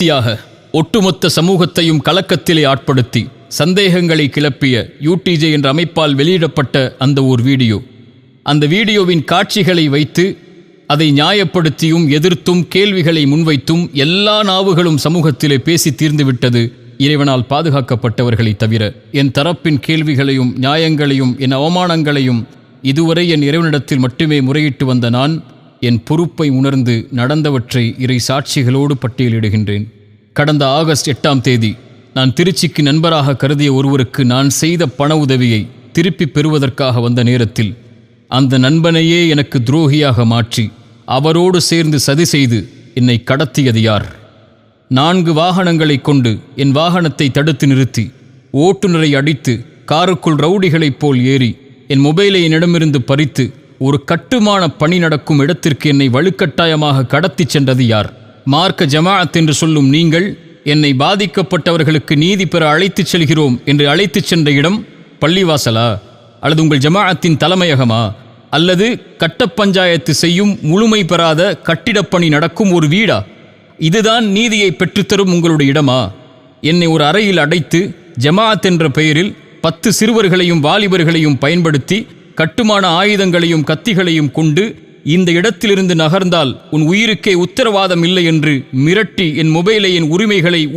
கடைசியாக ஒட்டுமொத்த சமூகத்தையும் கலக்கத்திலே ஆட்படுத்தி சந்தேகங்களை கிளப்பிய UTJ என்ற அமைப்பால் வெளியிடப்பட்ட அந்த வீடியோவின் காட்சிகளை வைத்து அதை நியாயப்படுத்தியும் எதிர்த்தும் கேள்விகளை முன்வைத்தும் எல்லா நாவுகளும் சமூகத்திலே பேசி தீர்ந்துவிட்டது. இறைவனால் பாதுகாக்கப்பட்டவர்களை தவிர என் தரப்பின் கேள்விகளையும் நியாயங்களையும் என் அவமானங்களையும் இதுவரை என் இறைவனிடத்தில் மட்டுமே முறையிட்டு வந்த நான் என் பொறுப்பை உணர்ந்து நடந்தவற்றை இறை சாட்சிகளோடு பட்டியலிடுகின்றேன். கடந்த ஆகஸ்ட் 8ஆம் தேதி நான் திருச்சிக்கு நண்பராக கருதிய ஒருவருக்கு நான் செய்த பண உதவியை திருப்பி பெறுவதற்காக வந்த நேரத்தில் அந்த நண்பனையே எனக்கு துரோகியாக மாற்றி அவரோடு சேர்ந்து சதி செய்து என்னை கடத்தியது யார்? 4 வாகனங்களை கொண்டு என் வாகனத்தை தடுத்து நிறுத்தி ஓட்டுநரை அடித்து காருக்குள் ரவுடிகளைப் போல் ஏறி என் மொபைலை என்னிடமிருந்து பறித்து ஒரு கட்டுமான பணி நடக்கும் இடத்திற்கு என்னை வலுக்கட்டாயமாக கடத்தி சென்றது யார்? மார்க்க ஜமாஅத் என்று சொல்லும் நீங்கள் என்னை பாதிக்கப்பட்டவர்களுக்கு நீதி பெற அழைத்துச் செல்கிறோம் என்று அழைத்துச் சென்ற இடம் பள்ளிவாசலா, அல்லது உங்கள் ஜமாஅத்தின் தலைமையகமா, அல்லது கட்ட பஞ்சாயத்து செய்யும் முழுமை பெறாத கட்டிடப்பணி நடக்கும் ஒரு வீடா? இதுதான் நீதியை பெற்றுத்தரும் உங்களுடைய இடமா? என்னை ஒரு அறையில் அடைத்து ஜமாஅத் என்ற பெயரில் 10 சிறுவர்களையும் வாலிபர்களையும் பயன்படுத்தி கட்டுமான ஆயுதங்களையும் கத்திகளையும் கொண்டு இந்த இடத்திலிருந்து நகர்ந்தால் உன் உயிருக்கே உத்தரவாதம் இல்லை என்று மிரட்டி என் மொபைலை, என்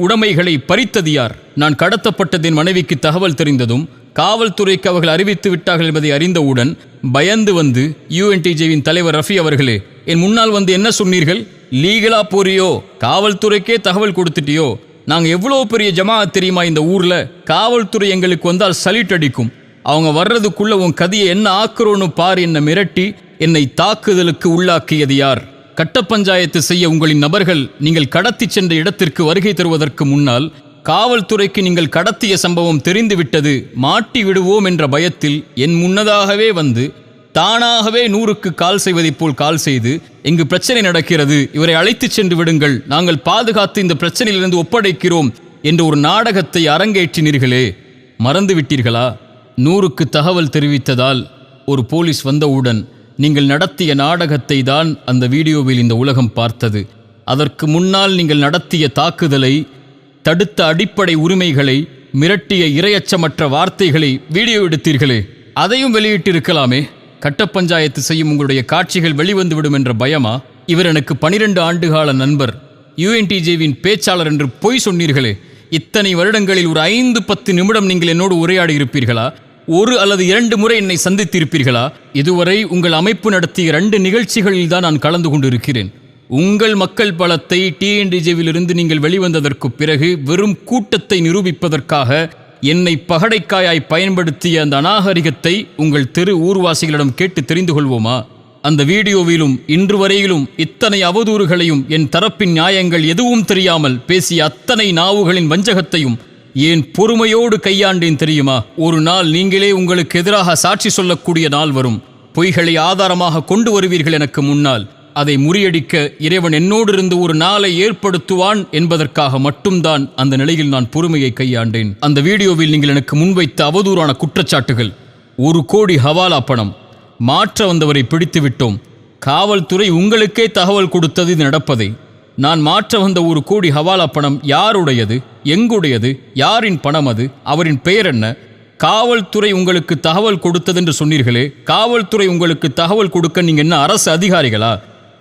உடைமைகளை பறித்தது யார்? நான் கடத்தப்பட்டதின் மனைவிக்கு தகவல் தெரிந்ததும் காவல்துறைக்கு அவர்கள் அறிவித்து விட்டார்கள் என்பதை அறிந்தவுடன் பயந்து வந்து UNTJவின் தலைவர் ரஃபி அவர்களே, என் முன்னால் வந்து என்ன சொன்னீர்கள்? லீகலா போறியோ? காவல்துறைக்கே தகவல் கொடுத்துட்டியோ? நாங்க எவ்வளவு பெரிய ஜமாஅத் தெரியுமா இந்த ஊர்ல? காவல்துறை எங்களுக்கு வந்தால் சல்யூட் அடிக்கும். அவங்க வர்றதுக்குள்ள உன் கதியை என்ன ஆக்குறோன்னு பார் என்ன மிரட்டி என்னை தாக்குதலுக்கு உள்ளாக்கியது யார்? கட்ட பஞ்சாயத்து செய்ய உங்களின் நபர்கள் நீங்கள் கடத்தி சென்ற இடத்திற்கு வருகை தருவதற்கு முன்னால் காவல்துறைக்கு நீங்கள் கடத்திய சம்பவம் தெரிந்துவிட்டது, மாட்டி விடுவோம் என்ற பயத்தில் என் முன்னதாகவே வந்து தானாகவே 100க்கு கால் செய்வதைப் போல் கால் செய்து இங்கு பிரச்சனை நடக்கிறது, இவரை அழைத்துச் சென்று விடுங்கள், நாங்கள் பாதுகாத்து இந்த பிரச்சனையிலிருந்து ஒப்படைக்கிறோம் என்று ஒரு நாடகத்தை அரங்கேற்றினீர்களே, மறந்து விட்டீர்களா? 100க்கு தகவல் தெரிவித்ததால் ஒரு போலீஸ் வந்தவுடன் நீங்கள் நடத்திய நாடகத்தை தான் அந்த வீடியோவில் இந்த உலகம் பார்த்தது. அதற்கு முன்னால் நீங்கள் நடத்திய தாக்குதலை, தடுத்த அடிப்படை உரிமைகளை, மிரட்டிய இரையச்சமற்ற வார்த்தைகளை வீடியோ எடுத்தீர்களே, அதையும் வெளியிட்டிருக்கலாமே. கட்ட பஞ்சாயத்து செய்யும் உங்களுடைய காட்சிகள் வெளிவந்துவிடும் என்ற பயமா? இவர் எனக்கு 12 ஆண்டுகால நண்பர், UNTJவின் பேச்சாளர் என்று பொய் சொன்னீர்களே. இத்தனை வருடங்களில் ஒரு 5-10 நிமிடம் நீங்கள் என்னோடு உரையாடி இருப்பீர்களா? 1 அல்லது 2 முறை என்னை சந்தித்திருப்பீர்களா? இதுவரை உங்கள் அமைப்பு நடத்திய 2 நிகழ்ச்சிகளில் தான் நான் கலந்து கொண்டிருக்கிறேன். உங்கள் மக்கள் பலத்தை TNDJவிலிருந்து நீங்கள் வெளிவந்ததற்கு பிறகு வெறும் கூட்டத்தை நிரூபிப்பதற்காக என்னை பகடைக்காயாய் பயன்படுத்திய அந்த அநாகரிகத்தை உங்கள் தெரு ஊர்வாசிகளிடம் கேட்டு தெரிந்து கொள்வோமா? அந்த வீடியோவிலும் இன்று வரையிலும் இத்தனை அவதூறுகளையும் என் தரப்பின் நியாயங்கள் எதுவும் தெரியாமல் பேசிய அத்தனை நாவுகளின் வஞ்சகத்தையும் ஏன் பொறுமையோடு கையாண்டேன் தெரியுமா? ஒரு நாள் நீங்களே உங்களுக்கு எதிராக சாட்சி சொல்லக்கூடிய நாள் வரும். பொய்களை ஆதாரமாக கொண்டு வருவீர்கள் எனக்கு முன்னால். அதை முறியடிக்க இறைவன் என்னோடு இருந்து ஒரு நாளை ஏற்படுத்துவான் என்பதற்காக மட்டும்தான் அந்த நிலையில் நான் பொறுமையை கையாண்டேன். அந்த வீடியோவில் நீங்கள் எனக்கு முன்வைத்த அவதூறான குற்றச்சாட்டுகள், 1 கோடி ஹவாலா பணம், மாற்ற வந்தவரை பிடித்து விட்டோம், காவல்துறை உங்களுக்கே தகவல் கொடுத்தது இது நடப்பதை, நான் மாற்ற வந்த 1 கோடி ஹவாலா பணம் யாருடையது, எங்குடையது, யாரின் பணம் அது, அவரின் பெயர் என்ன, காவல்துறை உங்களுக்கு தகவல் கொடுத்தது என்று சொன்னீர்களே, காவல்துறை உங்களுக்கு தகவல் கொடுக்க நீங்க என்ன அரசு அதிகாரிகளா?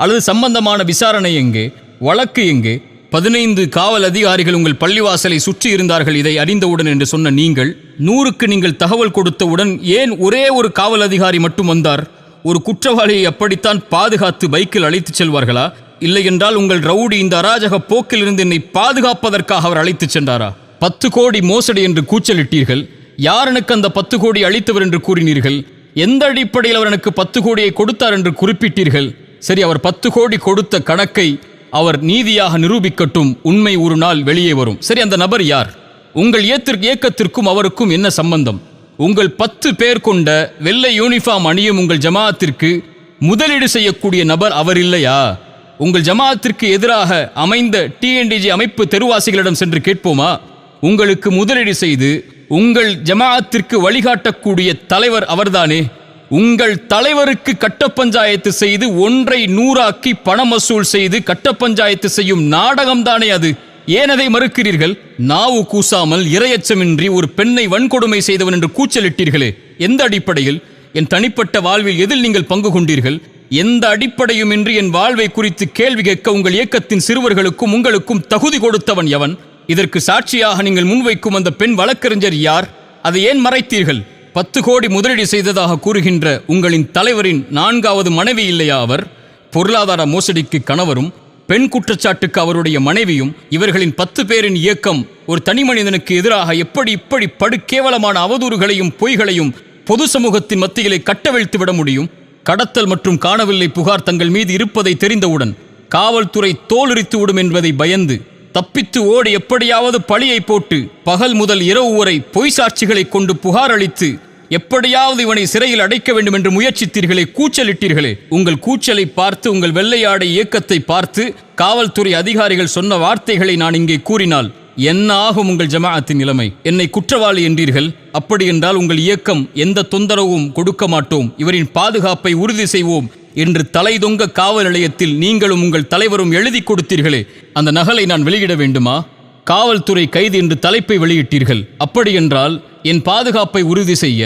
அல்லது சம்பந்தமான விசாரணை எங்கே, வழக்கு எங்கே? 15 காவல் அதிகாரிகள் உங்கள் பள்ளிவாசலை சுற்றி இருந்தார்கள் இதை அறிந்தவுடன் என்று சொன்ன நீங்கள் 100க்கு நீங்கள் தகவல் கொடுத்தவுடன் ஏன் ஒரே ஒரு காவல் அதிகாரி மட்டும் வந்தார்? ஒரு குற்றவாளியை அப்படித்தான் பாதுகாத்து பைக்கில் அழைத்துச் செல்வார்களா? இல்லை என்றால் உங்கள் ரவுடி இந்த அராஜக போக்கிலிருந்து என்னை பாதுகாப்பதற்காக அவர் அழைத்துச் சென்றாரா? 10 கோடி மோசடி என்று கூச்சலிட்டீர்கள். யார் எனக்கு அந்த 10 கோடி அளித்தவர் என்று கூறினீர்கள்? எந்த அடிப்படையில் அவர் எனக்கு 10 கோடியை கொடுத்தார் என்று குறிப்பிட்டீர்கள்? சரி, அவர் 10 கோடி கொடுத்த கணக்கை அவர் நீதியாக நிரூபிக்கட்டும், உண்மை ஒரு நாள் வெளியே வரும். சரி, அந்த நபர் யார்? உங்கள் இயக்கத்திற்கும் அவருக்கும் என்ன சம்பந்தம்? உங்கள் 10 பேர் கொண்ட வெள்ளை யூனிஃபார்ம் அணியும் உங்கள் ஜமாஅத்திற்கு முதலீடு செய்யக்கூடிய நபர் அவர் இல்லையா? உங்கள் ஜமாஅத்திற்கு எதிராக அமைந்த TNDJ அமைப்பு தெருவாசிகளிடம் சென்று கேட்போமா? உங்களுக்கு முதலீடு செய்து உங்கள் ஜமாஅத்திற்கு வழிகாட்டக்கூடிய தலைவர் அவர்தானே. உங்கள் தலைவருக்கு கட்ட பஞ்சாயத்து செய்து 1ஐ 100 ஆக்கி பணம் வசூல் செய்து கட்ட பஞ்சாயத்து செய்யும் நாடகம் தானே அது. ஏன் அதை மறுக்கிறீர்கள்? நாவு கூசாமல் இரையச்சமின்றி ஒரு பெண்ணை வன்கொடுமை செய்தவன் என்று கூச்சலிட்டீர்களே, எந்த அடிப்படையில்? என் தனிப்பட்ட வாழ்வில் எதில் நீங்கள் பங்கு கொண்டீர்கள்? எந்த அடிப்படையுமின்றி என் வாழ்வை குறித்து கேள்வி கேட்க உங்கள் இயக்கத்தின் சிறுவர்களுக்கும் உங்களுக்கும் தகுதி கொடுத்தவன் எவன்? இதற்கு சாட்சியாக நீங்கள் முன்வைக்கும் அந்த பெண் வழக்கறிஞர் யார்? அதை ஏன் மறைத்தீர்கள்? 10 கோடி முதலீடு செய்ததாக கூறுகின்ற உங்களின் தலைவரின் 4வது மனைவி இல்லையா அவர்? பொருளாதார மோசடிக்கு கணவரும் பெண் குற்றச்சாட்டுக்கு அவருடைய மனைவியும், இவர்களின் 10 பேரின் இயக்கம் ஒரு தனி மனிதனுக்கு எதிராக இப்படி படுகேவலமான அவதூறுகளையும் பொய்களையும் பொது சமூகத்தின் மத்தியிலே கட்டவிழ்த்து விட முடியும்? கடத்தல் மற்றும் காணவில்லை புகார் தங்கள் மீது இருப்பதை தெரிந்தவுடன் காவல்துறை தோலுரித்து விடும் என்பதை பயந்து தப்பித்து ஓடி எப்படியாவது பழியை போட்டு பகல் முதல் இரவு வரை பொய் சாட்சிகளை கொண்டு புகார் அளித்து எப்படியாவது இவனை சிறையில் அடைக்க வேண்டும் என்று முயற்சித்தீர்களே, கூச்சலிட்டீர்களே. உங்கள் கூச்சலை பார்த்து, உங்கள் வெள்ளையாடை இயக்கத்தை பார்த்து காவல்துறை அதிகாரிகள் சொன்ன வார்த்தைகளை நான் இங்கே கூறினால் என்ன ஆகும் உங்கள் ஜமாஅத்தின் நிலைமை? என்னை குற்றவாளி என்றீர்கள். அப்படி என்றால் உங்கள் இயக்கம் எந்த தொந்தரவும் கொடுக்க மாட்டோம், இவரின் பாதுகாப்பை உறுதி செய்வோம் என்று தலைதொங்க காவல் நிலையத்தில் நீங்களும் உங்கள் தலைவரும் எழுதி கொடுத்தீர்களே, அந்த நகலை நான் வெளியிட வேண்டுமா? காவல்துறை கைது என்று தலைப்பை வெளியிட்டீர்கள். அப்படி என்றால் என் பாதுகாப்பை உறுதி செய்ய,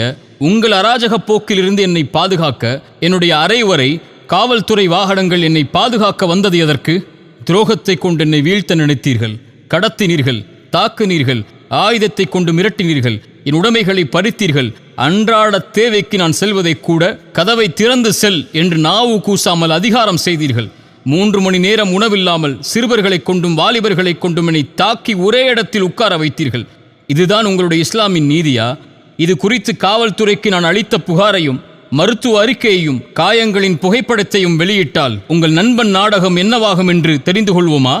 உங்கள் அராஜக போக்கிலிருந்து என்னை பாதுகாக்க என்னுடைய அறை வரை காவல்துறை வாகனங்கள் என்னை பாதுகாக்க வந்தது எதற்கு? துரோகத்தை கொண்டு என்னை வீழ்த்த நினைத்தீர்கள், கடத்தினீர்கள், தாக்குனீர்கள், ஆயுதத்தை கொண்டு மிரட்டினீர்கள், என் உடைமைகளை பறித்தீர்கள். அன்றாட தேவைக்கு நான் செல்வதை கூட கதவை திறந்து செல் என்று நாவு கூசாமல் அதிகாரம் செய்தீர்கள். 3 மணி நேரம் உணவில்லாமல் சிறுவர்களை கொண்டும் வாலிபர்களை கொண்டும் என்னை தாக்கி ஒரே இடத்தில் உட்கார வைத்தீர்கள். இதுதான் உங்களுடைய இஸ்லாமின் நீதியா? இது குறித்து காவல்துறைக்கு நான் அளித்த புகாரையும் மருத்துவ அறிக்கையையும் காயங்களின் புகைப்படத்தையும் வெளியிட்டால் உங்கள் நண்பன் நாடகம் என்னவாகும் என்று தெரிந்து கொள்வோமா?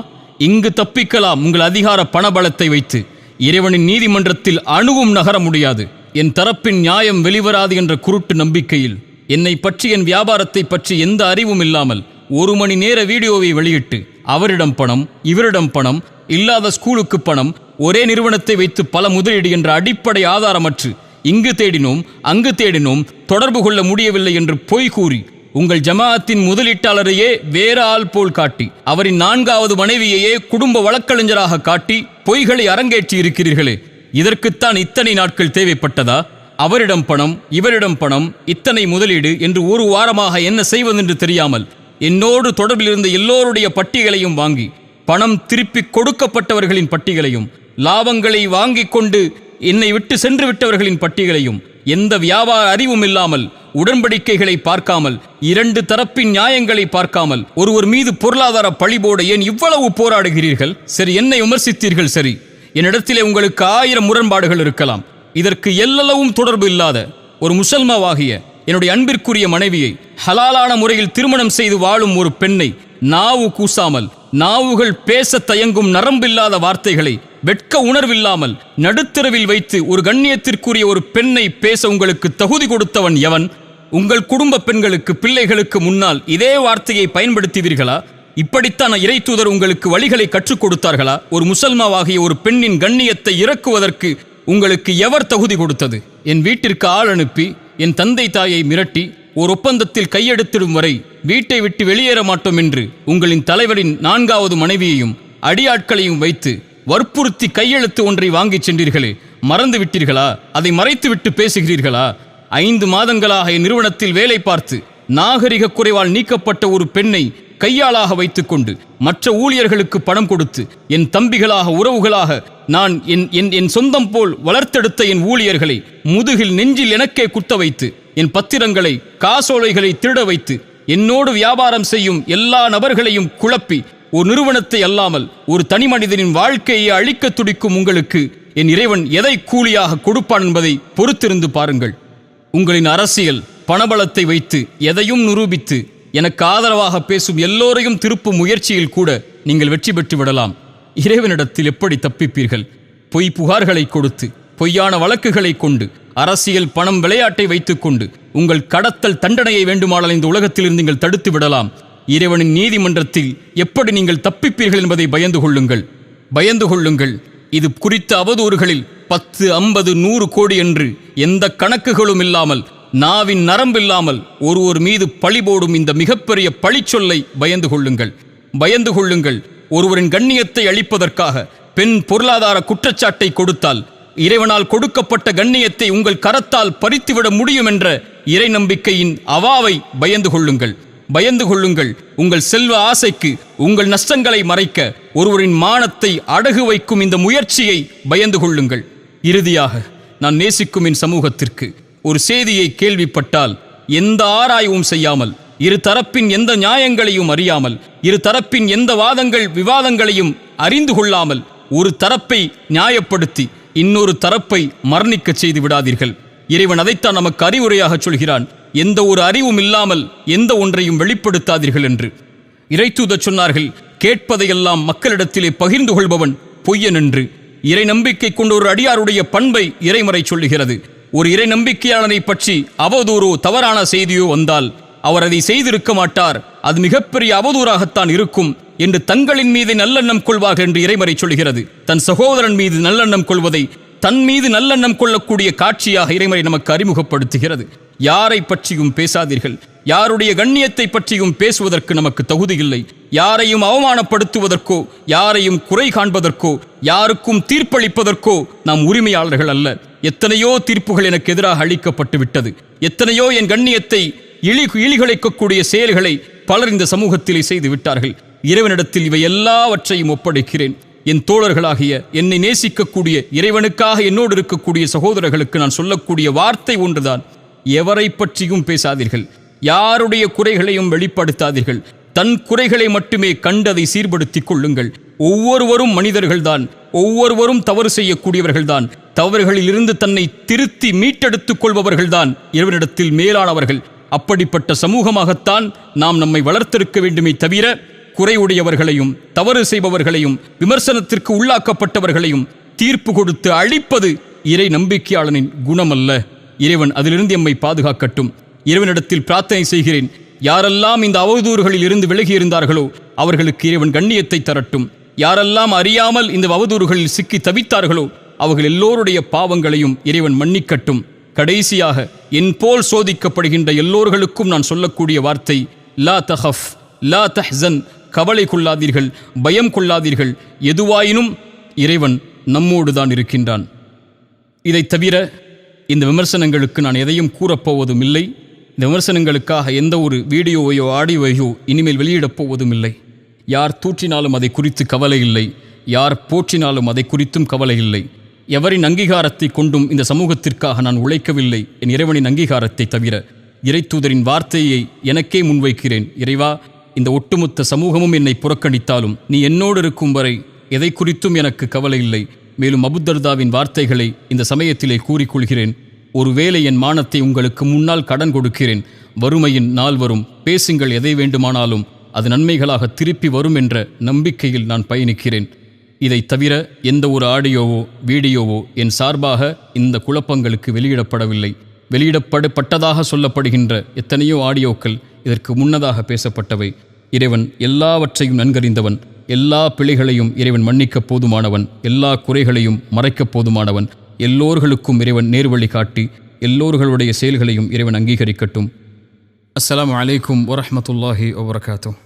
இங்கு தப்பிக்கலாம் உங்கள் அதிகார பணபலத்தை வைத்து. இறைவனின் நீதிமன்றத்தில் அணுவும் நகர முடியாது. என் தரப்பின் நியாயம் வெளிவராது என்ற குருட்டு நம்பிக்கையில் என்னை பற்றி, என் வியாபாரத்தை பற்றி எந்த அறிவும் இல்லாமல் 1 மணி நேர வீடியோவை வெளியிட்டு அவரிடம் பணம், இவரிடம் பணம், இல்லாத ஸ்கூலுக்கு பணம், ஒரே நிறுவனத்தை வைத்து பல முதலீடு என்ற அடிப்படை ஆதாரமற்று இங்கு தேடினோம் அங்கு தேடினோம், தொடர்பு கொள்ள முடியவில்லை என்று பொய் கூறி உங்கள் ஜமாஅத்தின் முதலீட்டாளரையே வேற ஆள் போல் காட்டி, அவரின் 4வது மனைவியையே குடும்ப வழக்கறிஞராக காட்டி பொய்களை அரங்கேற்றி இருக்கிறீர்களே, இதற்குத்தான் இத்தனை நாட்கள் தேவைப்பட்டதா? அவரிடம் பணம், இவரிடம் பணம், இத்தனை முதலீடு என்று 1 வாரமாக என்ன செய்வதென்று தெரியாமல் என்னோடு தொடர்பில் இருந்த எல்லோருடைய பட்டியலையும் வாங்கி, பணம் திருப்பி கொடுக்கப்பட்டவர்களின் பட்டியலையும், லாபங்களை வாங்கி கொண்டு என்னை விட்டு சென்று விட்டவர்களின் பட்டியலையும், எந்த வியாபார அறிவும் இல்லாமல், உடன்படிக்கைகளை பார்க்காமல், 2 தரப்பின் நியாயங்களை பார்க்காமல் ஒருவர் மீது பொருளாதார பழிபோட ஏன் இவ்வளவு போராடுகிறீர்கள்? சரி, என்னை விமர்சித்தீர்கள். சரி, என்னிடத்திலே உங்களுக்கு 1000 முரண்பாடுகள் இருக்கலாம். இதற்கு எல்லளவும் தொடர்பு இல்லாத ஒரு முசல்மாவாகிய என்னுடைய அன்பிற்குரிய மனைவியை ஹலாலான முறையில் திருமணம் செய்து வாழும் ஒரு பெண்ணை நாவு கூசாமல், நாவுகள் பேச தயங்கும் நரம்பில்லாத வார்த்தைகளை வெட்க உணர்வில்லாமல் நடுத்தரவில் வைத்து ஒரு கண்ணியத்திற்குரிய ஒரு பெண்ணை பேச உங்களுக்கு தகுதி கொடுத்தவன் எவன்? உங்கள் குடும்ப பெண்களுக்கு, பிள்ளைகளுக்கு முன்னால் இதே வார்த்தையை பயன்படுத்துவீர்களா? இப்படித்தான் இறை தூதர் உங்களுக்கு வழிகளை கற்றுக் கொடுத்தார்களா? ஒரு முசல்மாவாகிய ஒரு பெண்ணின் கண்ணியத்தை இறக்குவதற்கு உங்களுக்கு எவர் தகுதி கொடுத்தது? என் வீட்டிற்கு ஆள் அனுப்பி என் தந்தை தாயை மிரட்டி ஒரு ஒப்பந்தத்தில் கையெடுத்திடும் வரை வீட்டை விட்டு வெளியேற மாட்டோம் என்று உங்களின் தலைவரின் 4வது மனைவியையும் அடியாட்களையும் வைத்து வற்புறுத்தி கையெழுத்து ஒன்றை வாங்கிச் சென்றீர்களே, மறந்து விட்டீர்களா? அதை மறைத்துவிட்டு பேசுகிறீர்களா? 5 மாதங்களாக என் நிறுவனத்தில் வேலை பார்த்து நாகரிக குறைவால் நீக்கப்பட்ட ஒரு பெண்ணை கையாளாக வைத்துக்கொண்டு மற்ற ஊழியர்களுக்கு பணம் கொடுத்து என் தம்பிகளாக, உறவுகளாக நான் என் சொந்தம் போல் வளர்த்தெடுத்த என் ஊழியர்களை முதுகில் நெஞ்சில் எனக்கே குத்த வைத்து, என் பத்திரங்களை, காசோலைகளை திருட வைத்து, என்னோடு வியாபாரம் செய்யும் எல்லா நபர்களையும் குழப்பி, ஒரு நிறுவனத்தை அல்லாமல் ஒரு தனி மனிதனின் வாழ்க்கையை அழிக்க துடிக்கும் உங்களுக்கு என் இறைவன் எதை கூலியாக கொடுப்பான் என்பதை பொறுத்திருந்து பாருங்கள். உங்களின் அரசியல் பணபலத்தை வைத்து எதையும் நிரூபித்து எனக்கு ஆதரவாக பேசும் எல்லோரையும் திருப்பும் முயற்சியில் கூட நீங்கள் வெற்றி பெற்று விடலாம். இறைவனிடத்தில் எப்படி தப்பிப்பீர்கள்? பொய் புகார்களை கொடுத்து, பொய்யான வழக்குகளை கொண்டு, அரசியல் பணம் விளையாட்டை வைத்துக்கொண்டு உங்கள் கடத்தல் தண்டனையை வேண்டுமானால் இந்த உலகத்திலிருந்து நீங்கள் தடுத்து விடலாம். இறைவனின் நீதிமன்றத்தில் எப்படி நீங்கள் தப்பிப்பீர்கள் என்பதை பயந்து கொள்ளுங்கள். இது குறித்த அவதூறுகளில் 10, 50, 100 கோடி என்று எந்த கணக்குகளும் இல்லாமல், நாவின் நரம்பில்லாமல் ஒருவர் மீது பழி போடும் இந்த மிகப்பெரிய பழிச்சொல்லை பயந்து கொள்ளுங்கள். ஒருவரின் கண்ணியத்தை அளிப்பதற்காக பெண் பொருளாதார குற்றச்சாட்டை கொடுத்தால் இறைவனால் கொடுக்கப்பட்ட கண்ணியத்தை உங்கள் கரத்தால் பறித்துவிட முடியும் என்ற இறை நம்பிக்கையின் அவாவை பயந்து கொள்ளுங்கள். பயந்து கொள்ளுங்கள். உங்கள் செல்வ ஆசைக்கு உங்கள் நஷ்டங்களை மறைக்க ஒருவரின் மானத்தை அடகு வைக்கும் இந்த முயற்சியை பயந்து கொள்ளுங்கள். இறுதியாக நான் நேசிக்கும் என் சமூகத்திற்கு ஒரு செய்தியை கேள்விப்பட்டால் எந்த ஆராய்வும் செய்யாமல், இரு தரப்பின் எந்த நியாயங்களையும் அறியாமல், இரு தரப்பின் எந்த வாதங்கள் விவாதங்களையும் அறிந்து கொள்ளாமல் ஒரு தரப்பை நியாயப்படுத்தி இன்னொரு தரப்பை மரணிக்க செய்து விடாதீர்கள். இறைவன் அதைத்தான் நமக்கு அறிவுரையாக சொல்கிறான். எந்த ஒரு அறிவும் இல்லாமல் எந்த ஒன்றையும் வெளிப்படுத்தாதீர்கள் என்று. இறைத்தூதர் சொன்னார்கள், கேட்பதையெல்லாம் மக்களிடத்திலே பகிர்ந்து கொள்பவன் பொய்யன் என்று. இறை நம்பிக்கை கொண்ட ஒரு அடியாருடைய பண்பை இறைமறை சொல்லுகிறது. ஒரு இறை நம்பிக்கையாளனை பற்றி அவதூறோ தவறான செய்தியோ வந்தால் அவர் அதை செய்திருக்க மாட்டார், அது மிகப்பெரிய அவதூறாகத்தான் இருக்கும் என்று தங்களின் மீது நல்லெண்ணம் கொள்வார்கள் என்று இறைமறை சொல்கிறது. தன் சகோதரன் மீது நல்லெண்ணம் கொள்வதை தன் மீது நல்லெண்ணம் கொள்ளக்கூடிய காட்சியாக இறைமறை நமக்கு அறிமுகப்படுத்துகிறது. யாரை பற்றியும் பேசாதீர்கள். யாருடைய கண்ணியத்தை பற்றியும் பேசுவதற்கு நமக்கு தகுதி இல்லை. யாரையும் அவமானப்படுத்துவதற்கோ, யாரையும் குறை காண்பதற்கோ, யாருக்கும் தீர்ப்பளிப்பதற்கோ நாம் உரிமையாளர்கள் அல்ல. எத்தனையோ தீர்ப்புகள் எனக்கு எதிராக அளிக்கப்பட்டு விட்டது. எத்தனையோ என் கண்ணியத்தை இழிகுலைக்கக்கூடிய செயல்களை பலர் இந்த சமூகத்திலே செய்து விட்டார்கள். இறைவனிடத்தில் இவை எல்லாவற்றையும் ஒப்படைக்கிறேன். என் தோழர்களாகிய என்னை நேசிக்கக்கூடிய இறைவனுக்காக என்னோடு இருக்கக்கூடிய சகோதரர்களுக்கு நான் சொல்லக்கூடிய வார்த்தை ஒன்றுதான், எவரை பற்றியும் பேசாதீர்கள். யாருடைய குறைகளையும் வெளிப்படுத்தாதீர்கள். தன் குறைகளை மட்டுமே கண்டதை சீர்படுத்திக் கொள்ளுங்கள். ஒவ்வொருவரும் மனிதர்கள்தான், ஒவ்வொருவரும் தவறு செய்யக்கூடியவர்கள்தான். தவறுகளிலிருந்து தன்னை திருத்தி மீட்டெடுத்துக் கொள்பவர்கள்தான் இறைவனிடத்தில் மேலானவர்கள். அப்படிப்பட்ட சமூகமாகத்தான் நாம் நம்மை வளர்த்திருக்க வேண்டுமே தவிர குறையுடையவர்களையும் தவறு செய்பவர்களையும் விமர்சனத்திற்கு உள்ளாக்கப்பட்டவர்களையும் தீர்ப்பு கொடுத்து அழிப்பது இறை நம்பிக்கையாளனின் குணமல்ல. இறைவன் அதிலிருந்து எம்மை பாதுகாக்கட்டும். இறைவனிடத்தில் பிரார்த்தனை செய்கிறேன், யாரெல்லாம் இந்த அவதூறுகளில் இருந்து விலகியிருந்தார்களோ அவர்களுக்கு இறைவன் கண்ணியத்தை தரட்டும். யாரெல்லாம் அறியாமல் இந்த அவதூறுகளில் சிக்கி தவித்தார்களோ அவர்கள் எல்லோருடைய பாவங்களையும் இறைவன் மன்னிக்கட்டும். கடைசியாக என் போல் சோதிக்கப்படுகின்ற எல்லோர்களுக்கும் நான் சொல்லக்கூடிய வார்த்தை, லா தஹஃப் லா தஹ்சன், கவலை கொள்ளாதீர்கள், பயம் கொள்ளாதீர்கள். எதுவாயினும் இறைவன் நம்மோடு தான் இருக்கின்றான். இதை தவிர இந்த விமர்சனங்களுக்கு நான் எதையும் கூறப்போவதும் இல்லை. இந்த விமர்சனங்களுக்காக எந்த ஒரு வீடியோவையோ ஆடியோவையோ இனிமேல் வெளியிடப் போவதும் இல்லை. யார் தூற்றினாலும் அதை குறித்து கவலை இல்லை, யார் போற்றினாலும் அதை குறித்தும் கவலை இல்லை. எவரின் அங்கீகாரத்தை கொண்டும் இந்த சமூகத்திற்காக நான் உழைக்கவில்லை, என் இறைவனின் அங்கீகாரத்தை தவிர. இறைத்தூதரின் வார்த்தையை எனக்கே முன்வைக்கிறேன். இறைவா, இந்த ஒட்டுமொத்த சமூகமும் என்னை புறக்கணித்தாலும் நீ என்னோடு இருக்கும் வரை எதை குறித்தும் எனக்கு கவலை இல்லை. மேலும் அபூதர்தாவின் வார்த்தைகளை இந்த சமயத்திலே கூறிக்கொள்கிறேன். ஒருவேளை என் மானத்தை உங்களுக்கு முன்னால் கடன் கொடுக்கிறேன். வறுமையின் நாள் வரும், பேசுங்கள், எதை வேண்டுமானாலும் அது நன்மைகளாக திருப்பி வரும் என்ற நம்பிக்கையில் நான் பயணிக்கிறேன். இதை தவிர எந்த ஒரு ஆடியோவோ வீடியோவோ என் சார்பாக இந்த குழப்பங்களுக்கு வெளியிடப்படவில்லை. வெளியிடப்பட்டதாக சொல்லப்படுகின்ற எத்தனையோ ஆடியோக்கள் இதற்கு முன்னதாக பேசப்பட்டவை. இறைவன் எல்லாவற்றையும் நன்கறிந்தவன். எல்லா பிழைகளையும் இறைவன் மன்னிக்கப் போதுமானவன். எல்லா குறைகளையும் மறைக்கப் போதுமானவன். எல்லோர்களுக்கும் இறைவன் நேர்வழி காட்டி எல்லோர்களுடைய செயல்களையும் இறைவன் அங்கீகரிக்கட்டும். அஸ்ஸலாமு அலைக்கும் வரஹ்மத்துல்லாஹி வபரகாத்துஹு.